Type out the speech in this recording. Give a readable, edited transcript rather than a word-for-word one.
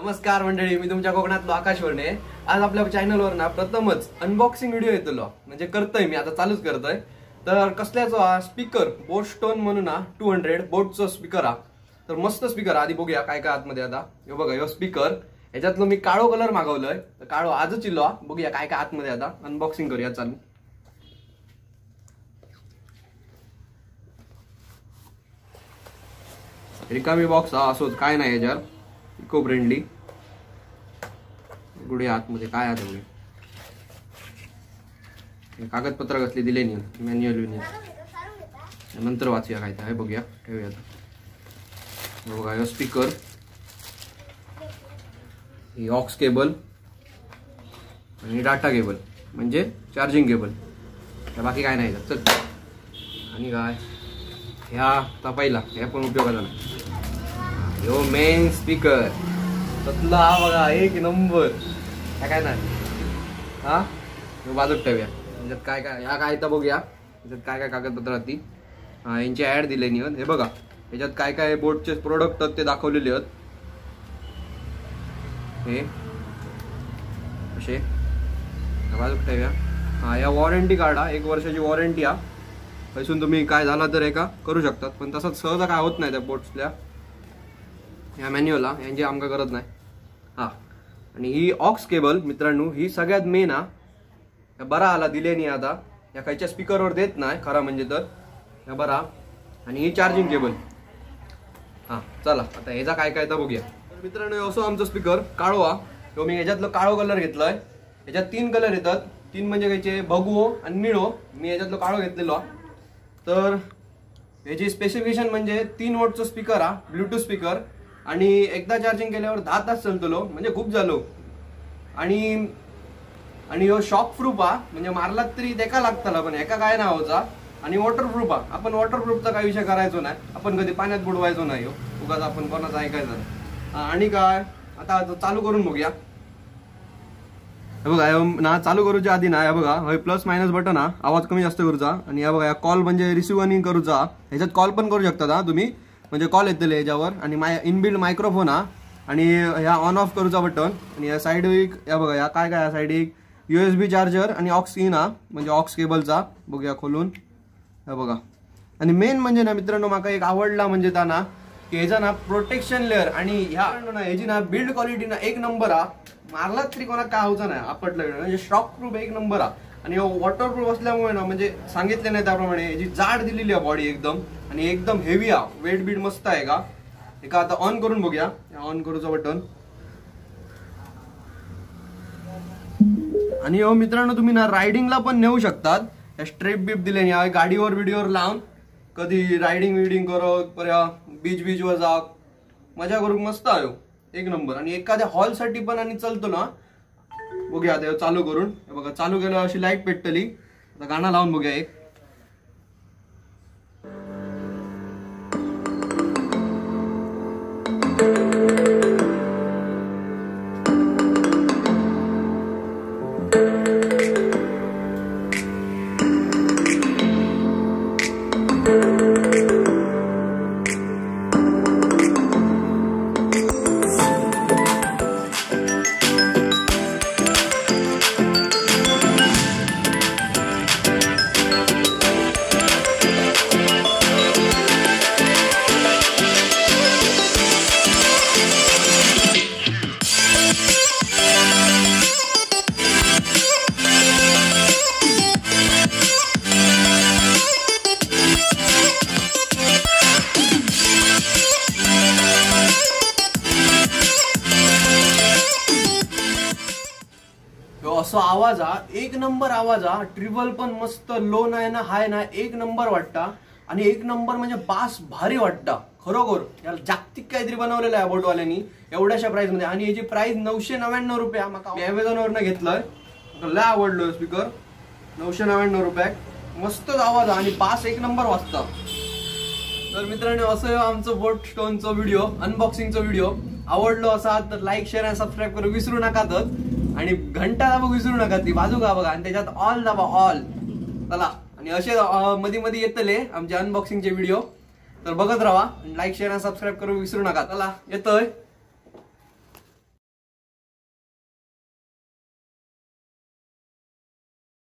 नमस्कार मंडळी, मी तुमच्या कोकणातलो आकाश वर्णे। आज आपल्या चॅनलवर ना प्रथमच अनबॉक्सिंग व्हिडिओ येतलो, म्हणजे करतोय मी आता, चालूच करतोय। तर कसल्याचो हा स्पीकर बोटस्टोन म्हणून ना 200 बोटचो स्पीकर हा। तर मस्त स्पीकर, आधी बघूया काय काय आतमध्ये। आता हे बघा, यो स्पीकर, याच्यातलो मी काळो कलर मागवलोय, तर काळो आजच इल्लो हा। बघूया काय काय आतमध्ये, आता अनबॉक्सिंग करूया, चालू। रिकामी बॉक्स हा, असोच काय नाही याच्यावर, इको फ्रेंडली। गुढी आतमध्ये काय आहे तुम्ही, कागदपत्र कसली दिले नाही, मॅन्युअल नंतर वाचूया काय आहे, बघूया, ठेवूया आता। बघा, यो स्पीकर, ही ऑक्स केबल आणि डाटा केबल, म्हणजे चार्जिंग केबल, बाकी काय नाही। चल, आणि काय ह्या पहिला ह्या पण उपयोगाचा नाही। यो मेन स्पीकर ततला हा बघा, एक नंबर। काय नाही हा, बाजूक ठेवूया। याच्यात काय काय, ह्या काय तर बघूया याच्यात काय काय कागदपत्र होती। हा, यांची ऍड दिलेली आहेत, हे बघा। याच्यात काय काय बोटचे प्रोडक्ट आहेत ते दाखवलेले आहेत, हे असे बाजूक ठेवूया। हा, या वॉरंटी कार्ड हा, 1 वर्षाची वॉरंटी हा। पैसून तुम्ही काय झाला तर एका करू शकतात, पण तसंच सहज काय होत नाही त्या बोट्सल्या। ह्या मॅन्युअल हा, यांची आमका गरज नाही। हा, आणि ही ऑक्स केबल मित्रांनो, ही सगळ्यात मेन हा। बरा आला दिले नाही आता, या खायच्या स्पीकरवर देत नाही खरा म्हणजे, तर ह्या बरा। आणि ही चार्जिंग केबल। हा, चला आता ह्याचा काय काय तर बघूया। तर मित्रांनो, असो आमचा स्पीकर काळो हा। तो मी ह्याच्यातलं काळो कलर घेतलाय। ह्याच्यात 3 कलर येतात, 3 म्हणजे घ्यायचे भगवो आणि निळो। मी ह्याच्यातलं काळो घेतलेलो हा। तर याची स्पेसिफिकेशन म्हणजे 3 वॉटचा स्पीकर हा, ब्लूटूथ स्पीकर, आणि एकदा चार्जिंग केल्यावर 10 तास चालतलो, म्हणजे खूप झालो। आणि ह्यो शॉक प्रूफ हा, म्हणजे मारलात तरी तेका लागतला, पण एका काय नाही होता। आणि वॉटरप्रूफ हा, आपण वॉटरप्रूफचा काही विषय करायचो नाही, आपण कधी पाण्यात बुडवायचो नाही हो, उगाच आपण कोणाचं ऐकायचं नाही। आणि काय आता चालू करून बघूया। हे बघा ना, चालू करूच्या आधी ना, हे बघा, हे प्लस मायनस बटन हा, आवाज कमी जास्त करूचा। आणि हे बघा, कॉल म्हणजे रिसिव्ह आणि करूचा, ह्याच्यात कॉल पण करू शकता हा तुम्ही, म्हणजे कॉल येतले याच्यावर। आणि इनबिल्ड मायक्रोफोन हा, आणि ह्या ऑन ऑफ करूचा बटन। आणि या साईड एक, या बघा, या काय काय, साईड एक USB चार्जर आणि ऑक्स इन हा, म्हणजे ऑक्स केबलचा। बघूया खोलून, हे बघा। आणि मेन म्हणजे ना मित्रांनो, माका एक आवडला म्हणजे ना, की ह्याचा ना प्रोटेक्शन लेअर, आणि ह्याची ना बिल्ड क्वालिटी ना 1 नंबर हा। मारला तरी कोणा काय होतं नाही, आपटलं म्हणजे शॉक प्रूफ 1 नंबर हा। आणि वॉटरप्रूफ असल्यामुळे ना, म्हणजे सांगितले नाही त्याप्रमाणे याची जाड दिलेली आहे बॉडी एकदम, आणि एकदम हेवी हा, वेट बीट मस्त आहे का। एका आता ऑन करून बघूया, ऑन करूचा बटन। आणि हो मित्रांनो, तुम्ही ना रायडिंगला पण नेऊ शकतात। स्ट्रेप बीप दिले, गाडीवर व्हिडिओवर लावून कधी रायडिंग करत, बीच वर जा, मजा करू, मस्त आहे 1 नंबर। आणि एखाद्या हॉल साठी पण आणि चालतो ना। बघूया आता चालू करून, बघा चालू केलं अशी लाईट पेटतली। आता गाणं लावून बघूया एक। असं आवाज हा, 1 नंबर आवाज हा। ट्रिबल पण मस्त, लो नाही ना, हाय ना, 1 नंबर वाटता। आणि 1 नंबर म्हणजे बास भारी वाटता खरोखर। याला जागतिक काहीतरी बनवलेलं आहे बोटवाल्यांनी एवढ्याशा प्राइस मध्ये। आणि याची प्राइस 999 रुपये। मी अमेझॉनवरनं घेतलंय, लय आवडलं स्पीकर, 999 रुपये। मस्तच आवाज आणि बास 1 नंबर वाजता। तर मित्रांनो, असं आमचं बोटस्टोनचं व्हिडिओ, अनबॉक्सिंगचं व्हिडिओ आवडलो असा तर लाईक, शेअर आणि सबस्क्राईब करू विसरू नकातच। आणि घंटा दाबा विसरू नका, ती बाजू का बघा, आणि त्याच्यात ऑल दाबा, ऑल। चला, आणि असे मध्ये मध्ये येतले आमचे अनबॉक्सिंगचे व्हिडिओ, तर बघत राहा। लाईक, शेअर आणि सबस्क्राईब करू विसरू नका। चला, येतोय।